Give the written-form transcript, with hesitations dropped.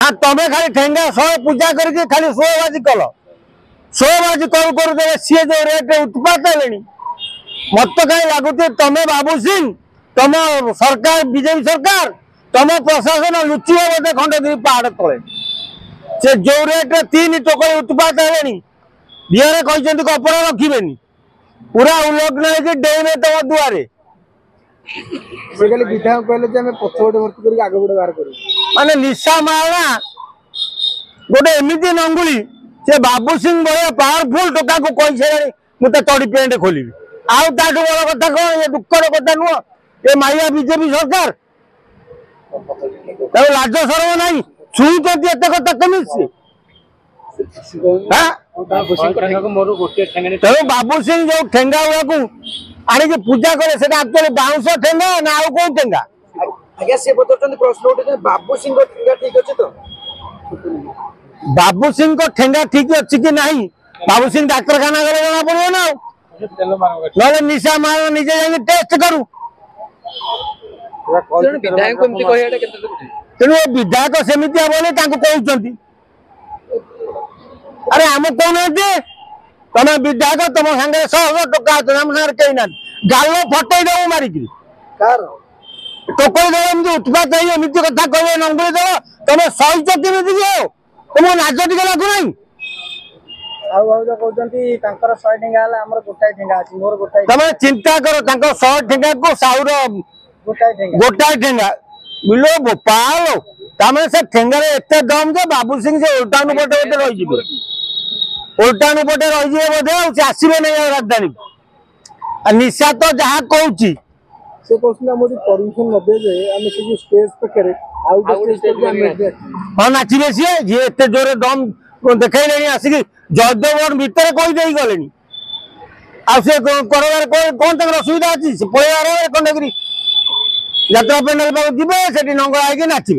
हाँ तमें खाली ठेंगा सह पूजा करके खाली शोबाजी कल शोबाजी करू करू देवे सी जो रेट उत्पात है मत कहीं लगुच तमें बाबू सिंह तुम सरकार बीजेपी सरकार तुम प्रशासन लुचिब बोधे खंडगिरी पहाड़ तले से जो रेट 3 टोकरी उत्पात है बिहार कहते कपड़ा रखिए पूरा उल्लग्न होगी डेने तुम दुआरे विधायक कहले पछपटे भर्ती कर आगे गोटे बाहर कर माने निशा माला गोटे एमती नंगुली से बाबू सिंह भाई पावरफुल टोका को कही सारे मुझे तड़ी पेंट खोलि आउ ताठू बड़ कथा कौन ये दुखर कथा नुह ये माइया बीजेपी सरकार लाज सरम ना छुंच एत कथा कमी तेणु बाबू सिंह जो ठेंगा गुड़ा आनी पूजा करे से एक्चुअली बाउंस ठेंगा ना आउ कौ ठेंगा आज्ञा से बतौर प्रश्न उठे बाबू सिंह ठेंगा ठीक अच्छे तो बाबू सिंह को ठेंगा ठीक अच्छी कि नहीं बाबू सिंह डाक्तरखाना गले जना पड़ो ना ना निशा मार निजे जाके टेस्ट करू तेणु विधायक सेमितिया बोले कहते अरे आम कहना तुम विधायक तुम सागे 100 टका आम सागर कही ना गाल फटे देव मारिक टोकरी देव उत्पात एमती कथा कहे नंगुली देव तुम सहीच केमी हो तुम नाच टे लगुना तुम चिंता कर 100 ठेंगा को साउर गोटाए ठेंगा बिलो गोपाल तमें से ठेंगार एत दम जे बाबू सिंह से उल्टानु पटे बोधे रही उल्टानु पटे रही बोधे आसवे नहीं राजधानी निशा तो जहाँ कहूँ से परमिशन नदे स्टेज पाखे हाँ नाचे सी जी एत जोरे दम देखले आसिक जयदेव भितर कहीदे गले कौन तक असुविधा अच्छी पलैबार खंडगिरी यात्रा पेंडाल पाक जी से नंगला नाचे